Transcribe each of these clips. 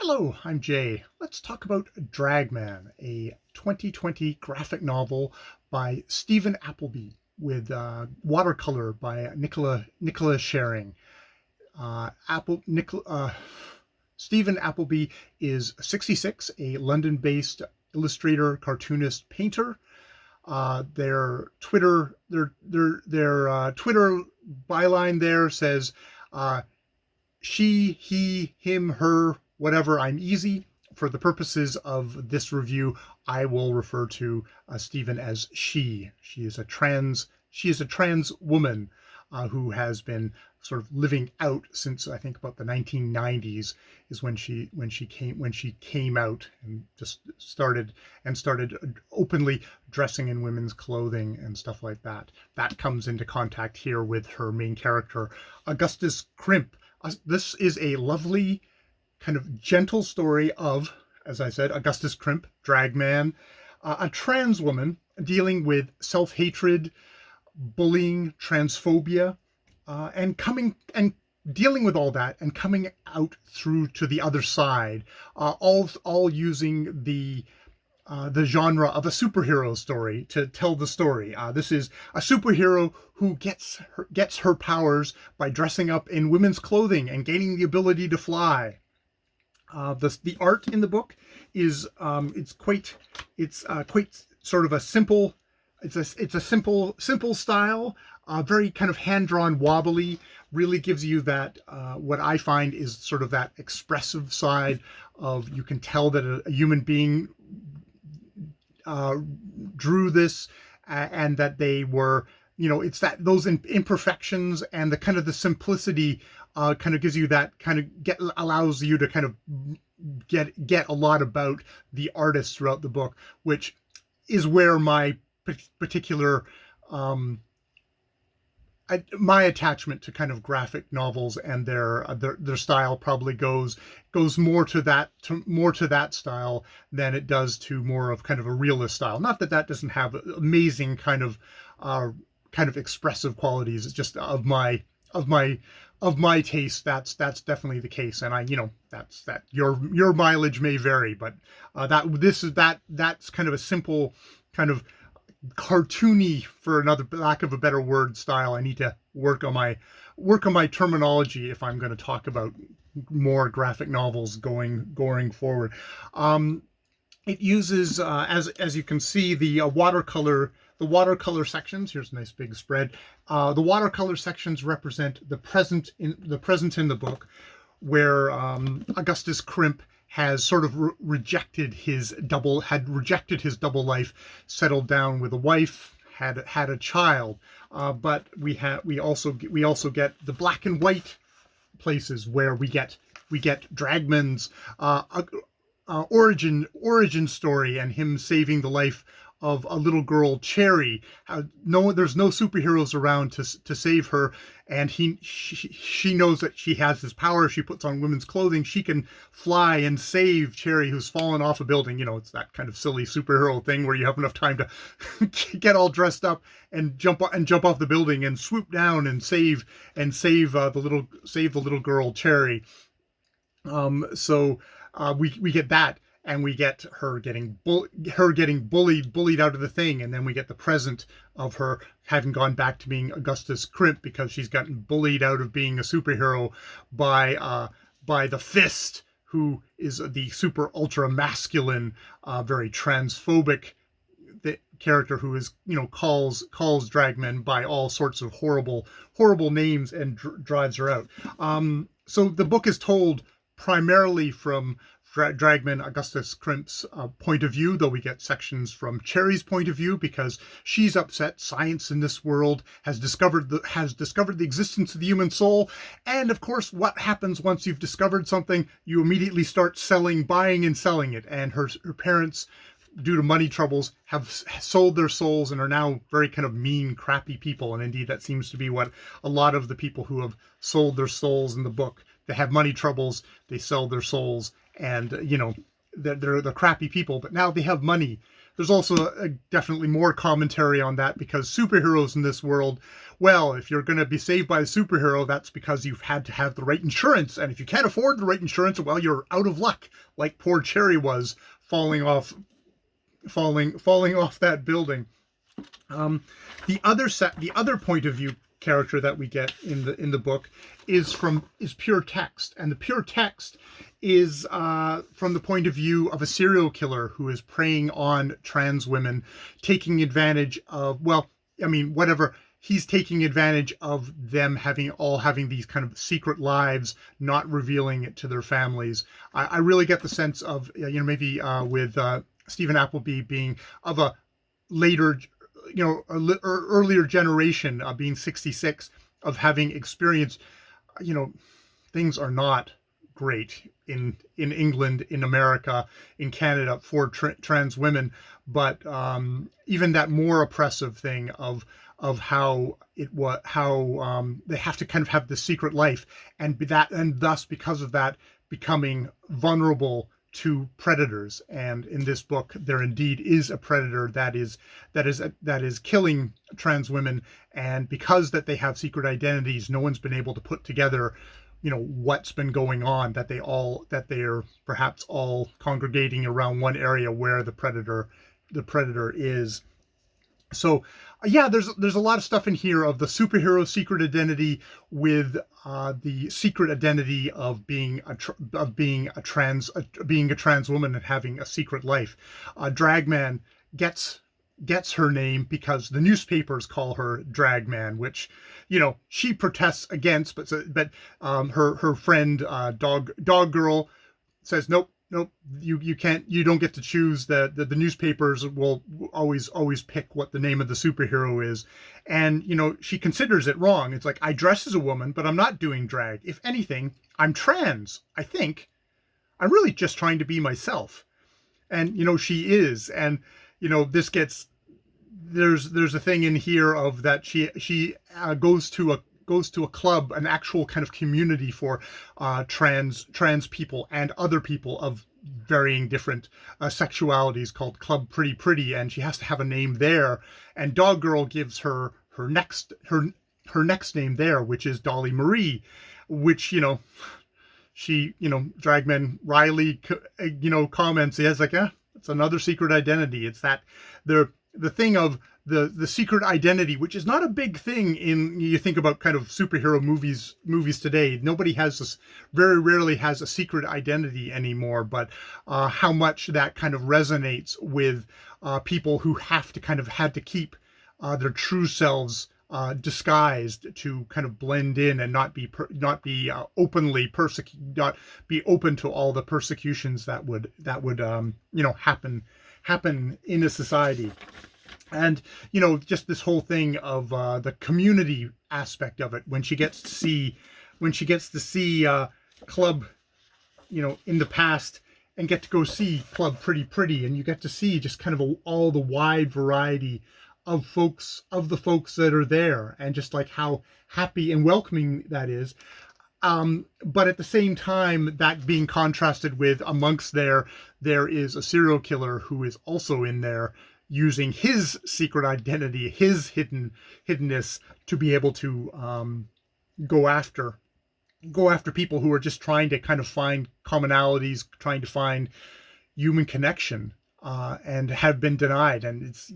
Hello, I'm Jay. Let's talk about Drgmn, a 2020 graphic novel by Stephen Appleby with watercolor by Nicola Sharing. Uh, Apple, Nicola, Stephen Appleby is 66, a London-based illustrator, cartoonist, painter. Their Twitter byline there says, uh, she, he, him, her, whatever, I'm easy. For the purposes of this review, I will refer to Stephen as she. She is a trans woman who has been sort of living out since I think about the 1990s is when she came out and just started openly dressing in women's clothing and stuff like that. That comes into contact here with her main character, Augustus Crimp. This is a lovely, kind of gentle story of, as I said, Augustus Crimp, Drgmn, a trans woman dealing with self-hatred, bullying, transphobia, and dealing with all that and coming out through to the other side, all using the genre of a superhero story to tell the story. This is a superhero who gets her powers by dressing up in women's clothing and gaining the ability to fly. The art in the book is quite sort of a simple. It's a simple style, very kind of hand drawn, wobbly. Really gives you that what I find is sort of that expressive side of, you can tell that a human being drew this, and that they were, it's that those imperfections and the simplicity kind of gives you that allows you to kind of get a lot about the artist throughout the book, which is where my particular my attachment to kind of graphic novels and their style probably goes more to that style than it does to more of kind of a realist style. Not that doesn't have amazing kind of expressive qualities. It's just of my taste. That's definitely the case, and that's that. Your mileage may vary, but that's kind of a simple kind of cartoony, for another lack of a better word, style. I need to work on my terminology if I'm going to talk about more graphic novels going forward. It uses, as you can see, the watercolor sections. Here's a nice big spread. The watercolor sections represent the present in the book, where Augustus Crimp has sort of rejected his double life, settled down with a wife, had a child, but we also get the black and white places where we get Drgmn's origin story, and him saving the life of a little girl, Cherry. There's no superheroes around to save her, and she knows that she has this power. She puts on women's clothing. She can fly and save Cherry, who's fallen off a building. It's that kind of silly superhero thing where you have enough time to get all dressed up and jump off the building and swoop down and save the little girl, Cherry. So we get that, and we get her getting bullied out of the thing, and then we get the present of her having gone back to being Augustus Crimp because she's gotten bullied out of being a superhero by the Fist, who is the super ultra masculine, very transphobic character who is calls Drgmn by all sorts of horrible names and drives her out. So the book is told primarily from Drgmn, Augustus Crimp's point of view, though we get sections from Cherry's point of view, because she's upset science in this world has discovered the existence of the human soul. And of course, what happens once you've discovered something? You immediately start buying and selling it. And her parents, due to money troubles, have sold their souls and are now very kind of mean, crappy people. And indeed, that seems to be what a lot of the people who have sold their souls in the book. They have money troubles, they sell their souls, and they're the crappy people, but now they have money, there's also definitely more commentary on that, because superheroes in this world, well, if you're going to be saved by a superhero, that's because you've had to have the right insurance. And if you can't afford the right insurance, well, you're out of luck, like poor Cherry was falling off that building. The other point of view character that we get in the book is pure text, and the pure text is from the point of view of a serial killer who is preying on trans women, taking advantage of, well, I mean, whatever. He's taking advantage of them having these kind of secret lives, not revealing it to their families. I really get the sense of, maybe with Stephen Appleby being of a later, earlier generation, being 66, of having experienced, things are not great in England, in America, in Canada for trans women, but even that more oppressive thing of how they have to kind of have this secret life, and thus because of that becoming vulnerable to predators. And in this book, there indeed is a predator that is killing trans women, and because that they have secret identities, no one's been able to put together, what's been going on, that they're perhaps all congregating around one area where the predator is. So yeah, there's a lot of stuff in here of the superhero secret identity with the secret identity of being a trans woman and having a secret life. Drgmn gets her name because the newspapers call her Drgmn, which she protests against, but her friend Dog Girl says nope, you can't, you don't get to choose. The newspapers will always pick what the name of the superhero is. And she considers it wrong. It's like, I dress as a woman, but I'm not doing drag. If anything, I'm trans. I think I'm really just trying to be myself. And she is. And this gets, there's a thing in here of that she goes to a club, an actual kind of community for trans people and other people of varying different sexualities, called Club Pretty Pretty, and she has to have a name there. And Dog Girl gives her next name there, which is Dolly Marie, which Drgmn Riley comments, he has like, it's another secret identity. It's that the thing of the secret identity, which is not a big thing you think about kind of superhero movies today. Nobody very rarely has a secret identity anymore, but how much that kind of resonates with people who had to keep their true selves disguised to kind of blend in and not be openly not be open to all the persecutions that would happen in a society. And just this whole thing of the community aspect of it, when she gets to see Club in the past, and get to go see Club Pretty Pretty, and you get to see just kind of all the wide variety of the folks that are there, and just like how happy and welcoming that is. But at the same time, that being contrasted with, amongst there is a serial killer who is also in there, using his secret identity, his hiddenness, to be able to go after people who are just trying to kind of find commonalities, trying to find human connection, and have been denied. And it's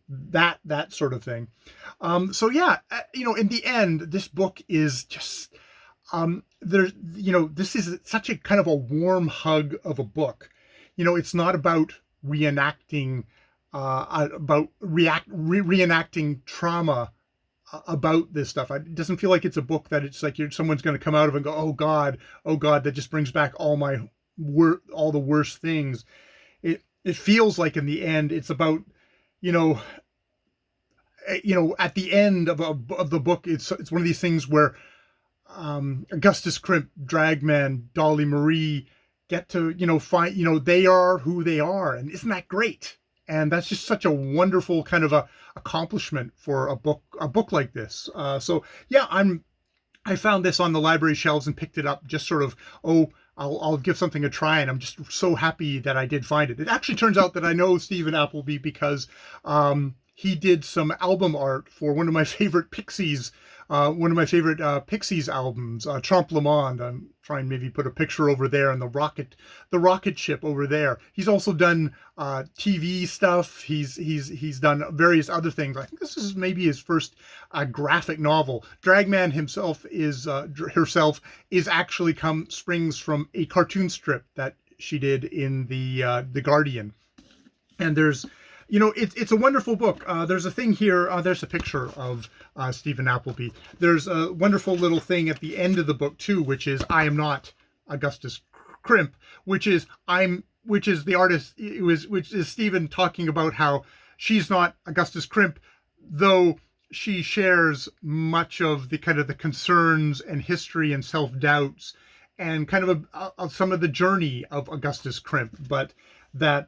that sort of thing. So yeah, in the end, this book is just this is such a kind of a warm hug of a book. It's not about reenacting reenacting trauma about this stuff. It doesn't feel like it's a book that it's like someone's going to come out of and go, oh God, that just brings back all the worst things. It feels like in the end, it's about, at the end of the book, it's one of these things where Augustus Crimp, Drgmn, Dolly Marie get to, find, they are who they are. And isn't that great? And that's just such a wonderful kind of a accomplishment for a book like this. So yeah, I found this on the library shelves and picked it up, just sort of, I'll give something a try, and I'm just so happy that I did find it. It actually turns out that I know Stephen Appleby because he did some album art for one of my favorite Pixies, Pixies albums, Trompe Le Monde. I'm trying to maybe put a picture over there, and the rocket ship over there. He's also done TV stuff. He's done various other things. I think this is maybe his first graphic novel. Drgmn herself is actually springs from a cartoon strip that she did in the Guardian. And there's, it's a wonderful book. There's a thing here. There's a picture of Stephen Appleby. There's a wonderful little thing at the end of the book too, which is "I am not Augustus Crimp," which is the artist, which is Stephen talking about how she's not Augustus Crimp, though she shares much of the kind of the concerns and history and self-doubts and kind of some of the journey of Augustus Crimp, but that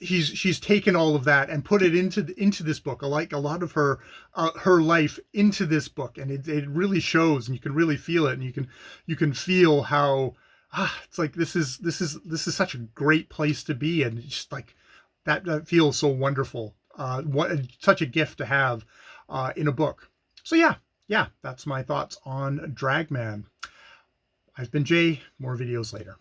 she's taken all of that and put it into this book, like a lot of her life into this book, and it really shows, and you can really feel it, and you can feel how it's like this is such a great place to be, and just like that feels so wonderful. Such a gift to have in a book. So yeah, that's my thoughts on Drgmn. I've been Jay. More videos later.